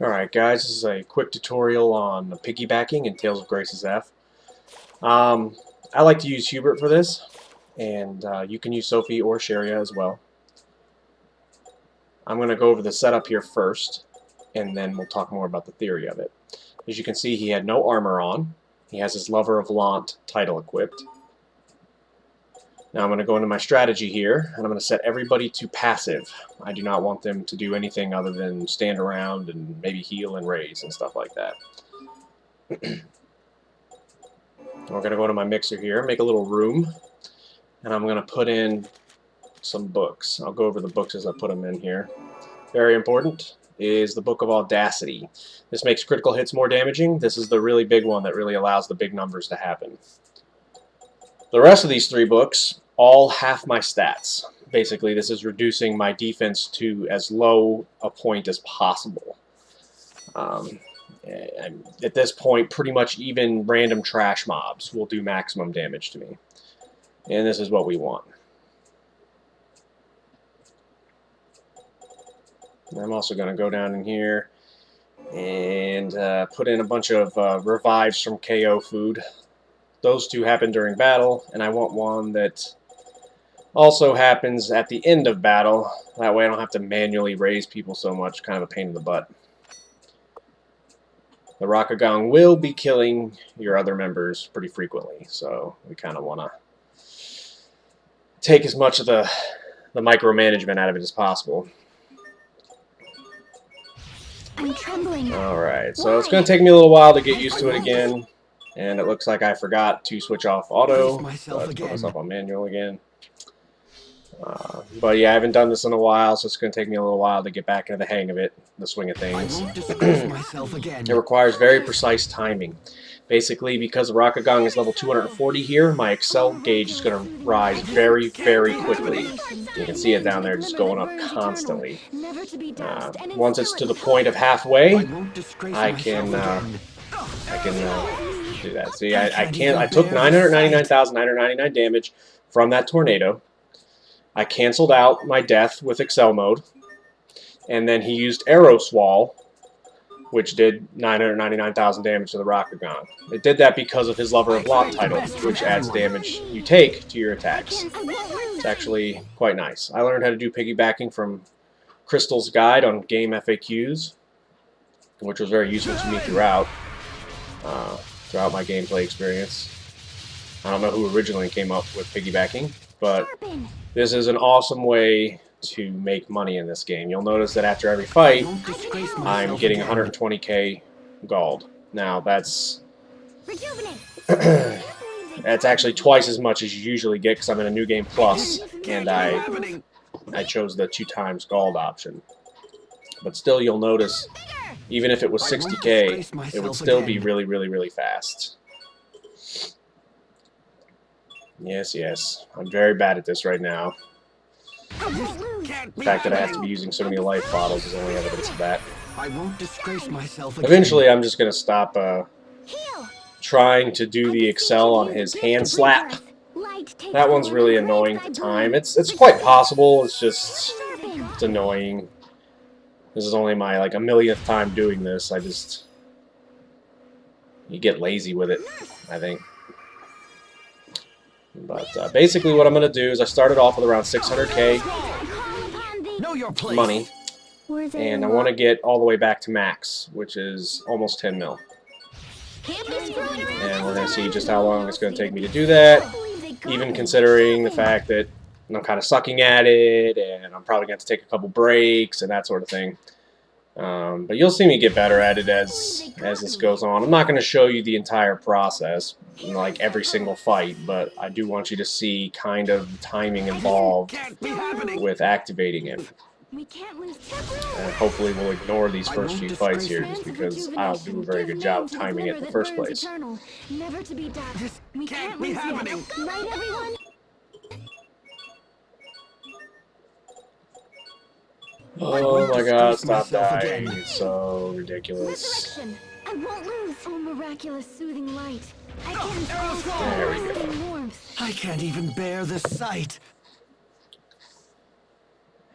Alright guys, this is a quick tutorial on piggybacking in Tales of Grace's F. I like to use Hubert for this, and you can use Sophie or Sharia as well. I'm going to go over the setup here first, and then we'll talk more about the theory of it. As you can see, he had no armor on. He has his Lover of Lant title equipped. Now I'm going to go into my strategy here, and I'm going to set everybody to passive. I do not want them to do anything other than stand around and maybe heal and raise and stuff like that. We're going to go to my mixer here, make a little room, and I'm going to put in some books. I'll go over the books as I put them in here. Very important is the Book of Audacity. This makes critical hits more damaging. This is the really big one that really allows the big numbers to happen. The rest of these three books all half my stats. Basically, this is reducing my defense to as low a point as possible. At this point, pretty much even random trash mobs will do maximum damage to me. And this is what we want. I'm also going to go down in here and put in a bunch of revives from KO food. Those two happen during battle, and I want one that also happens at the end of battle. That way I don't have to manually raise people so much, kind of a pain in the butt. The Rockgagong will be killing your other members pretty frequently, so we kind of want to take as much of the micromanagement out of it as possible. I'm trembling. Alright, so it's going to take me a little while to get used to it again. And it looks like I forgot to switch off auto. So let's put myself on manual again. But yeah, I haven't done this in a while, so it's going to take me a little while to get back into the hang of it, the swing of things. It requires very precise timing. Basically, because the Rockgagong is level 240 here, my Excel gauge is going to rise very, very quickly. You can see it down there just going up constantly. Once it's to the point of halfway, I can do that. See, I took 999,999 damage from that tornado. I canceled out my death with Excel mode, and then he used Arrow Swall, which did 999,000 damage to the Rockgagong. It did that because of his Lover of Lant title, which adds damage you take to your attacks. It's actually quite nice. I learned how to do piggybacking from Crystal's guide on game FAQs, which was very useful to me throughout my gameplay experience. I don't know who originally came up with piggybacking, but this is an awesome way to make money in this game. You'll notice that after every fight, I'm getting 120k gold. Now that's that's actually twice as much as you usually get because I'm in a new game plus, and I chose the 2x gold option. But still, you'll notice, even if it was 60k, it would still be really, really, really fast. Yes, I'm very bad at this right now. The fact that I have to be using so many life bottles is only evidence of that. Eventually, I'm just going to stop trying to do the Excel on his hand slap. That one's really annoying at the time. It's quite possible, it's annoying. This is only my, like, a millionth time doing this. You get lazy with it, I think. But basically what I'm going to do is I started off with around 600k money, and I want to get all the way back to max, which is almost 10 mil. And we're going to see just how long it's going to take me to do that, even considering the fact that I'm kind of sucking at it, and I'm probably going to take a couple breaks and that sort of thing. But you'll see me get better at it as this goes on. I'm not going to show you the entire process, like every single fight, but I do want you to see kind of the timing involved with activating it. And hopefully we'll ignore these first few fights here, just because I don't do a very good job of timing it in the first place. Oh my god, stop dying. It's so ridiculous. I won't lose. Oh, miraculous soothing light. There we go. I can't even bear the sight.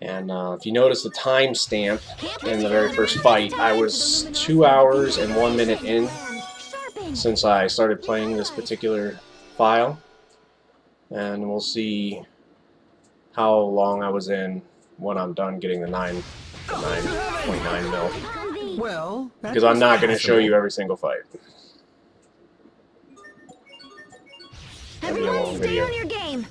And if you notice the timestamp in the very first fight, I was 2 hours and 1 minute in since I started playing this particular file. And we'll see how long I was in when I'm done getting the 9.9 mil. Well, Because I'm not going to show you every single fight. Everyone stay on your game.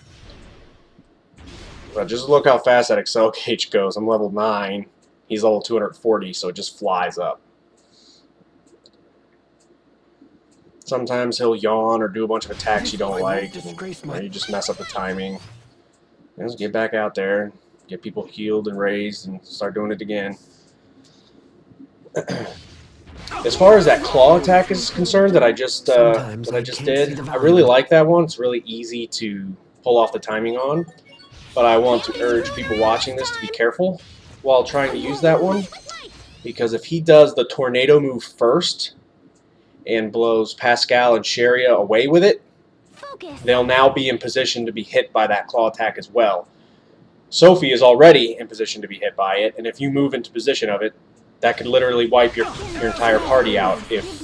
But just look how fast that zhonecage goes. I'm level 9. He's level 240, so it just flies up. Sometimes he'll yawn or do a bunch of attacks you don't like, or you just mess up the timing. And just get back out there, get people healed and raised, and start doing it again. As far as that claw attack is concerned that I just did, I really like that one. It's really easy to pull off the timing on. But I want to urge people watching this to be careful while trying to use that one. Because if he does the tornado move first and blows Pascal and Sharia away with it, they'll now be in position to be hit by that claw attack as well. Sophie is already in position to be hit by it, and if you move into position of it, that could literally wipe your entire party out if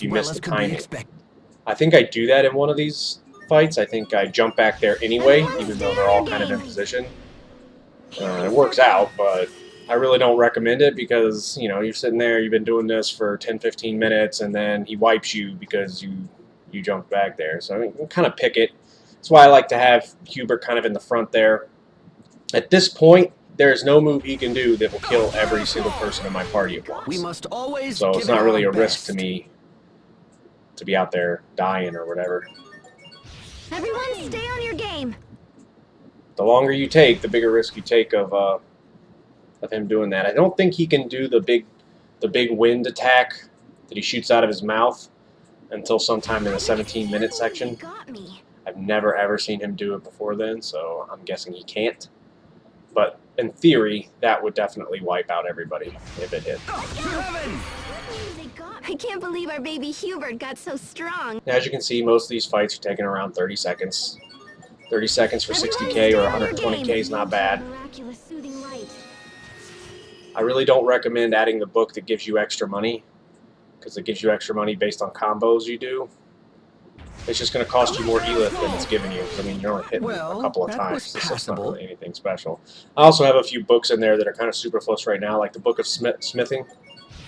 you miss the timing. I think I do that in one of these fights. I think I jump back there anyway, even though they're all kind of in position. It works out, but I really don't recommend it because, you know, you're sitting there, you've been doing this for 10-15 minutes, and then he wipes you because you jumped back there. So I mean, you kind of pick it. That's why I like to have Hubert kind of in the front there. At this point, there's no move he can do that will kill every single person in my party at once. We must always so it's not really a risk to me to be out there dying or whatever. Everyone stay on your game. The longer you take, the bigger risk you take of him doing that. I don't think he can do the big wind attack that he shoots out of his mouth until sometime in the 17-minute section. I've never ever seen him do it before then, so I'm guessing he can't. But in theory, that would definitely wipe out everybody if it hit. I can't believe our baby Hubert got so strong. As you can see, most of these fights are taking around 30 seconds. 30 seconds for 60k or 120k is not bad. I really don't recommend adding the book that gives you extra money, because it gives you extra money based on combos you do. It's just going to cost you more Elith than it's giving you. I mean, you're only hitting a couple of times. It's not really anything special. I also have a few books in there that are kind of superfluous right now, like the Book of Smithing.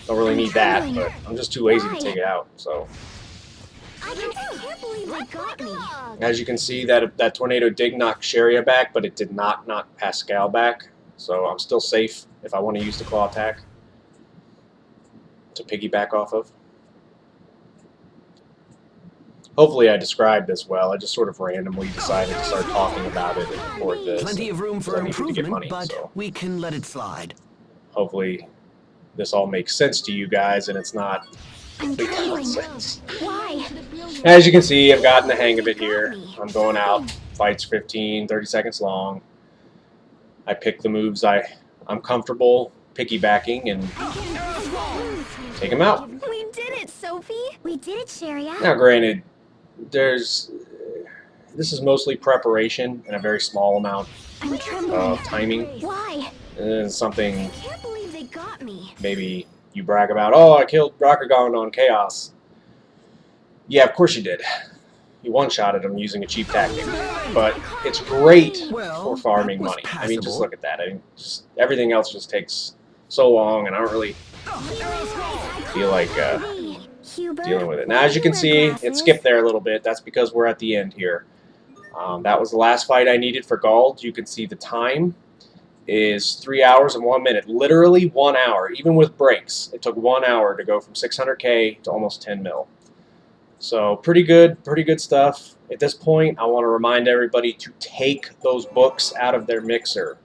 Don't really need that, but I'm just too lazy to take it out. So, I can't believe it got me. as you can see, that tornado did knock Sharia back, but it did not knock Pascal back. So I'm still safe if I want to use the claw attack to piggyback off of. Hopefully I described this well. I just sort of randomly decided to start talking about it and record this. Plenty of room for improvement, money, but so we can let it slide. hopefully this all makes sense to you guys and it's not complete nonsense. Why? As you can see, I've gotten the hang of it here. I'm going out, fights 15, 30 seconds long. I pick the moves I'm comfortable piggybacking and take them out. We did it, Sophie. We did it, Sharia. Now granted, this is mostly preparation and a very small amount of timing. Why? And something I can't believe they got me. maybe you brag about, oh, I killed Rockgagong on Chaos. Yeah, of course you did. You one-shotted him using a cheap tactic. But it's great for farming money. I mean, just look at that. I mean, just everything else just takes so long, and I don't really feel like dealing with it. Now, as you can see, it skipped there a little bit. That's because we're at the end here. That was the last fight I needed for Gald. You can see the time is 3 hours and 1 minute. Literally 1 hour, even with breaks. It took 1 hour to go from 600k to almost 10 mil. So pretty good stuff. At this point, I want to remind everybody to take those books out of their mixer.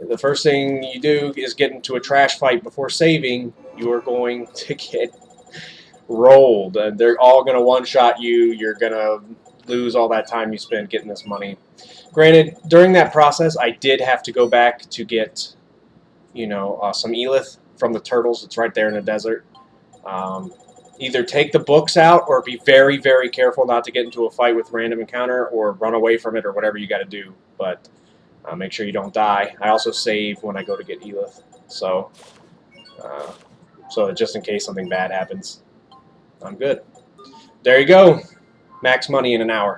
The first thing you do is get into a trash fight before saving. You are going to get rolled. They're all going to one-shot you. You're going to lose all that time you spent getting this money. Granted, during that process, I did have to go back to get, some Elith from the turtles. It's right there in the desert. Either take the books out or be very, very careful not to get into a fight with random encounter or run away from it or whatever you got to do. But Make sure you don't die. I also save when I go to get Elith, so just in case something bad happens, I'm good. There you go. Max money in an hour.